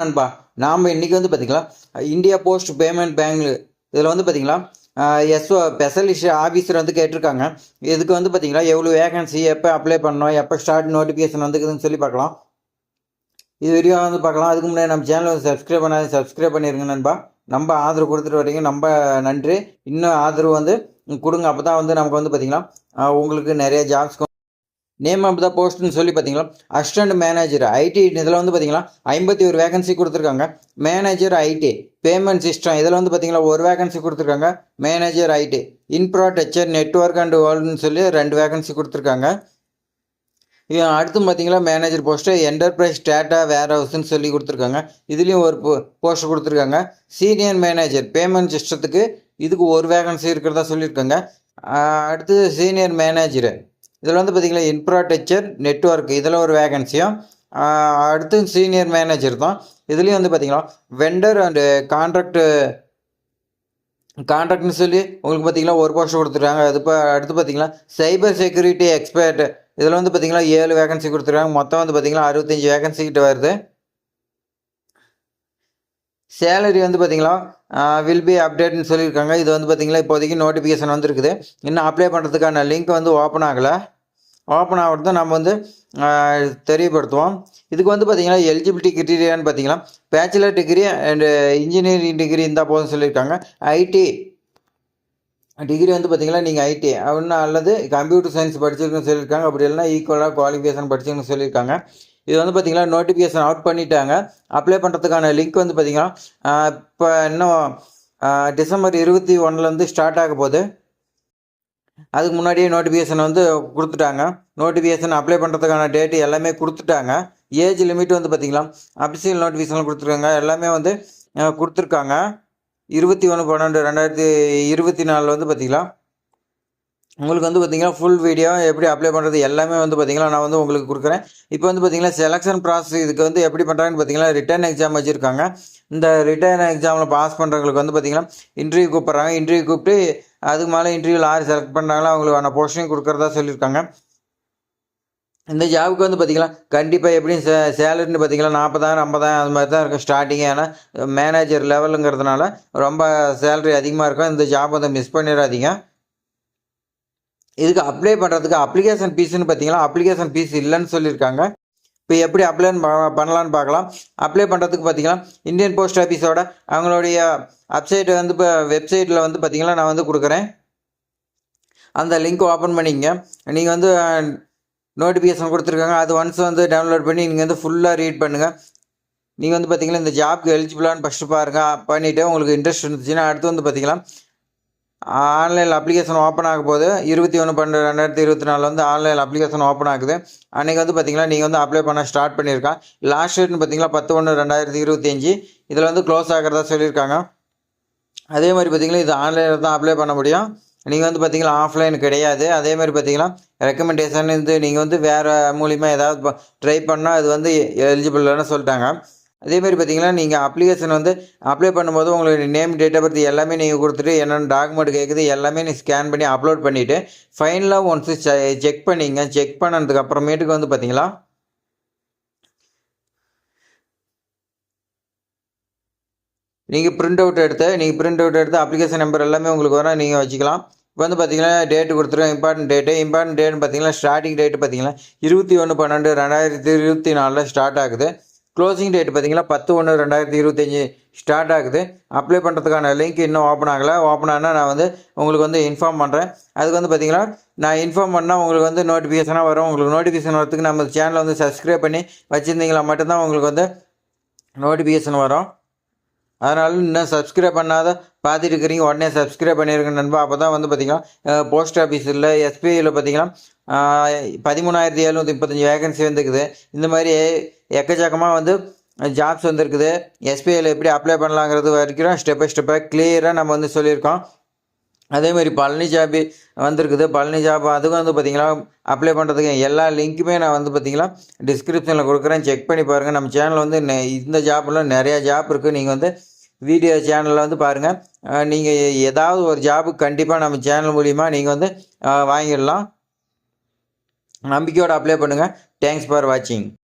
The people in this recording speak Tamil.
நண்பா நாம் இன்றைக்கி வந்து பார்த்திங்களா இந்தியா போஸ்ட் பேமெண்ட் பேங்க் இதில் வந்து பார்த்திங்களா ஸ்பெஷலிஸ்ட் ஆஃபீஸர் வந்து கேட்டிருக்காங்க. இதுக்கு வந்து பார்த்திங்களா எவ்வளோ வேகன்சி, எப்போ அப்ளை பண்ணணும், எப்போ ஸ்டார்ட் நோட்டிஃபிகேஷன் வந்துக்குதுன்னு சொல்லி பார்க்கலாம். இது வரையும் வந்து பார்க்கலாம். அதுக்கு முன்னாடி நம்ம சேனலை வந்து சப்ஸ்கிரைப் பண்ணிடுங்க நண்பா. நம்ம ஆதரவு கொடுத்துட்டு வரீங்க, நம்ம நன்றி. இன்னும் ஆதரவு வந்து கொடுங்க. அப்போ தான் வந்து நமக்கு வந்து பார்த்திங்களா உங்களுக்கு நிறைய ஜாப்ஸ் நேம் ஆஃப் த போஸ்ட்னு சொல்லி பார்த்தீங்களா அசிஸ்டன்ட் மேனேஜர் ஐடி. இதில் வந்து பார்த்தீங்கன்னா 51 வேகன்சி கொடுத்துருக்காங்க. மேனேஜர் ஐடி பேமெண்ட் சிஸ்டம் இதில் வந்து பார்த்தீங்கன்னா ஒரு வேகன்சி கொடுத்துருக்காங்க. Manager IT infrastructure network and வேர்ல்டுன்னு சொல்லி 2 வேகன்சி கொடுத்துருக்காங்க. அடுத்து பார்த்தீங்கன்னா மேனேஜர் போஸ்ட்டு என்டர்பிரைஸ் டேட்டா வேர் ஹவுஸ்ன்னு சொல்லி கொடுத்துருக்காங்க. இதுலேயும் ஒரு போஸ்ட் கொடுத்துருக்காங்க. சீனியர் மேனேஜர் பேமெண்ட் சிஸ்டத்துக்கு இதுக்கு ஒரு வேகன்சி இருக்கிறதா சொல்லியிருக்காங்க. அடுத்து சீனியர் மேனேஜர் இதில் வந்து பார்த்திங்கன்னா இன்ஃப்ராஸ்ட்ரக்சர் நெட்ஒர்க் இதில் ஒரு வேகன்சியும். அடுத்து சீனியர் மேனேஜர் தான். இதுலேயும் வந்து பார்த்திங்கன்னா வெண்டர் அண்டு கான்ட்ராக்ட்னு சொல்லி உங்களுக்கு பார்த்திங்கன்னா ஒரு போஸ்ட் கொடுத்துருக்காங்க. அது அடுத்து பார்த்திங்கன்னா சைபர் செக்யூரிட்டி எக்ஸ்பர்ட் இதில் வந்து பார்த்திங்கன்னா 7 வேகன்சி கொடுத்துருக்காங்க. மொத்தம் வந்து பார்த்திங்கன்னா 65 வேகன்சி கிட்ட வருது. சேலரி வந்து பார்த்திங்களா வில் பி அப்டேட்னு சொல்லியிருக்காங்க. இது வந்து பார்த்திங்களா இப்போதைக்கு நோட்டிஃபிகேஷன் வந்துருக்குது. இன்னும் அப்ளை பண்ணுறதுக்கான லிங்க் வந்து ஓப்பன் ஆகலை. ஓப்பன் ஆகிறது நம்ம வந்து தெரியப்படுத்துவோம். இதுக்கு வந்து பார்த்திங்கன்னா எலிஜிபிலிட்டி கிரிட்டீரியான்னு பார்த்திங்கன்னா bachelor degree and engineering degree இருந்தால் போதும் சொல்லியிருக்காங்க. ஐடி டிகிரி வந்து பார்த்திங்கன்னா நீங்கள் ஐடி அப்படின்னா அல்லது கம்ப்யூட்டர் சயின்ஸ் படிச்சிருக்குன்னு சொல்லியிருக்காங்க. அப்படி இல்லைனா ஈக்குவலாக குவாலிஃபிகேஷன் படிச்சிருக்குன்னு சொல்லியிருக்காங்க. இது வந்து பார்த்திங்கன்னா நோட்டிஃபிகேஷன் அவுட் பண்ணிட்டாங்க. அப்ளை பண்ணுறதுக்கான லிங்க் வந்து பார்த்திங்கன்னா இப்போ இன்னும் டிசம்பர் 21 ஸ்டார்ட் ஆக போகுது. அதுக்கு முன்னாடியே நோட்டிஃபிகேஷன் வந்து கொடுத்துட்டாங்க. நோட்டிஃபிகேஷன் அப்ளை பண்ணுறதுக்கான டேட்டு எல்லாமே கொடுத்துட்டாங்க. ஏஜ் லிமிட் வந்து பார்த்திங்கன்னா அஃபிஷியல் நோட்டிஃபிகேஷன் கொடுத்துருக்காங்க. எல்லாமே வந்து கொடுத்துருக்காங்க. 21/12/2024 வந்து பார்த்திங்கன்னா உங்களுக்கு வந்து பார்த்திங்கன்னா ஃபுல் வீடியோ எப்படி அப்ளை பண்ணுறது எல்லாமே வந்து பார்த்திங்கன்னா நான் வந்து உங்களுக்கு கொடுக்குறேன். இப்போ வந்து பார்த்திங்கன்னா செலெக்ஷன் ப்ராசஸ் இதுக்கு வந்து எப்படி பண்ணுறாங்கன்னு பார்த்திங்கன்னா ரிட்டன் எக்ஸாம் வச்சுருக்காங்க. இந்த ரிட்டன் எக்ஸாமில் பாஸ் பண்ணுறவங்களுக்கு வந்து பார்த்திங்கன்னா இன்டர்வியூ கூப்பிட்றாங்க. இன்டர்வியூ கூப்பிட்டு அதுக்கு மேலே இன்டர்வியூவில் யார் செலக்ட் பண்ணுறாங்களோ அவங்களுக்கான போஸ்டிங் கொடுக்குறதா சொல்லியிருக்காங்க. இந்த ஜாபுக்கு வந்து பார்த்திங்கன்னா கண்டிப்பாக எப்படியும் சேலரின்னு பார்த்திங்கன்னா 40,000 50,000 அது மாதிரி தான் இருக்கும் ஸ்டார்டிங். ஏன்னா மேனேஜர் லெவலுங்கிறதுனால ரொம்ப சேலரி அதிகமாக இருக்கும். இந்த ஜாப் வந்து மிஸ் பண்ணிடாதீங்க. இதுக்கு அப்ளை பண்ணுறதுக்கு அப்ளிகேஷன் ஃபீஸ்ன்னு பார்த்தீங்கன்னா அப்ளிகேஷன் ஃபீஸ் இல்லைன்னு சொல்லியிருக்காங்க. இப்போ எப்படி அப்ளை பண்ணலான்னு பார்க்கலாம். அப்ளை பண்ணுறதுக்கு பார்த்தீங்கன்னா இந்தியன் போஸ்ட் ஆஃபீஸோட அவங்களுடைய வெப்சைட்டை வந்து இப்போ வெப்சைட்டில் வந்து பார்த்திங்கன்னா நான் வந்து கொடுக்குறேன். அந்த லிங்க் ஓப்பன் பண்ணிங்க. நீங்கள் வந்து நோட்டிஃபிகேஷன் கொடுத்துருக்காங்க. அது ஒன்ஸ் வந்து டவுன்லோட் பண்ணி நீங்கள் வந்து ஃபுல்லாக ரீட் பண்ணுங்கள். நீங்கள் வந்து பார்த்திங்கன்னா இந்த ஜாப்க்கு எலிஜிபிளானு ஃபஸ்ட்டு பாருங்கள். பண்ணிவிட்டு உங்களுக்கு இன்ட்ரெஸ்ட் இருந்துச்சுன்னா அடுத்து வந்து பார்த்திங்கன்னா ஆன்லைனில் அப்ளிகேஷன் ஓப்பன் ஆக போகுது. 21/12/2024 வந்து ஆன்லைன் அப்ளிகேஷன் ஓப்பன் ஆகுது. அன்றைக்கி வந்து பார்த்திங்கன்னா நீங்கள் வந்து அப்ளை பண்ண ஸ்டார்ட் பண்ணியிருக்கான். லாஸ்ட் டேட்னு பார்த்திங்கன்னா 10/1/2025 இதில் வந்து க்ளோஸ் ஆகிறதா சொல்லியிருக்காங்க. அதே மாதிரி பார்த்திங்கன்னா இது ஆன்லைனில் தான் அப்ளை பண்ண முடியும். நீங்கள் வந்து பார்த்திங்கன்னா ஆஃப்லைன் கிடையாது. அதே மாதிரி பார்த்திங்கன்னா ரெக்கமெண்டேஷன் வந்து நீங்கள் வந்து வேறு மூலிமா ஏதாவது ட்ரை பண்ணால் அது வந்து எலிஜிபிள்னு சொல்லிட்டாங்க. அதேமாதிரி பார்த்திங்கன்னா நீங்கள் அப்ளிகேஷன் வந்து அப்ளை பண்ணும்போது உங்களுடைய நேம் டேட் ஆஃப் பர்த் எல்லாமே நீங்கள் கொடுத்துட்டு என்னென்ன டாக்குமெண்ட் கேட்குது எல்லாமே நீங்கள் ஸ்கேன் பண்ணி அப்லோட் பண்ணிவிட்டு ஃபைனலாக ஒன்ஸு செக் பண்ணிங்க. செக் பண்ணதுக்கு அப்புறமேட்டுக்கு வந்து பார்த்திங்களா நீங்கள் பிரிண்ட் அவுட் எடுத்து அப்ளிகேஷன் நம்பர் எல்லாமே உங்களுக்கு வர நீங்கள் வச்சுக்கலாம். இப்போ வந்து பார்த்திங்கன்னா டேட்டு கொடுத்துருவோம். இம்பார்ட்டன்ட் டேட்டுன்னு பார்த்திங்கன்னா ஸ்டார்டிங் டேட்டு பார்த்திங்கன்னா 21/12/2024 ஸ்டார்ட் ஆகுது. க்ளோசிங் டேட் பார்த்திங்கன்னா 10/1/2025 ஸ்டார்ட் ஆகுது. அப்ளை பண்ணுறதுக்கான லிங்க் இன்னும் ஓப்பன் ஆகலை. ஓப்பன் ஆனால் நான் வந்து உங்களுக்கு வந்து இன்ஃபார்ம் பண்ணுறேன். அதுக்கு வந்து பார்த்திங்கன்னா நான் இன்ஃபார்ம் பண்ணால் உங்களுக்கு வந்து நோட்டிஃபிகேஷனாக வரும். உங்களுக்கு நோட்டிஃபிகேஷன் வரதுக்கு நம்ம சேனலை வந்து சப்ஸ்கிரைப் பண்ணி வச்சுருந்தீங்களா மட்டும்தான் உங்களுக்கு வந்து நோட்டிஃபிகேஷன் வரும். அதனால இன்னும் சப்ஸ்கிரைப் பண்ணாத பார்த்துட்டு இருக்கிறீங்க உடனே சப்ஸ்கிரைப் பண்ணியிருக்க நண்பா. அப்போ தான் வந்து பார்த்திங்கன்னா போஸ்ட் ஆஃபீஸில் எஸ்பிஐயில் பார்த்திங்கன்னா 13,735 வேகன்சி வந்துருக்குது. இந்த மாதிரி எக்கச்சக்கமாக வந்து ஜாப்ஸ் வந்துருக்குது. எஸ்பிஐயில் எப்படி அப்ளை பண்ணலாங்கிறது வரைக்கும் ஸ்டெப் பை ஸ்டெப்பாக கிளியராக நம்ம வந்து சொல்லியிருக்கோம். அதேமாதிரி பழனி ஜாப் வந்திருக்குது. பழனி ஜாப் அதுவும் வந்து பார்த்திங்கன்னா அப்ளை பண்ணுறதுக்கு எல்லா லிங்க்குமே நான் வந்து பார்த்திங்கன்னா டிஸ்கிரிப்ஷனில் கொடுக்குறேன். செக் பண்ணி பாருங்கள். நம்ம சேனல் வந்து இந்த ஜாப்பில் நிறையா ஜாப் இருக்குது. நீங்கள் வந்து வீடியோ சேனலில் வந்து பாருங்கள். நீங்கள் ஏதாவது ஒரு ஜாபுக்கு கண்டிப்பாக நம்ம சேனல் மூலிமா நீங்கள் வந்து வாங்கிடலாம். நம்பிக்கையோடு அப்ளை பண்ணுங்கள். தேங்க்ஸ் ஃபார் வாட்சிங்.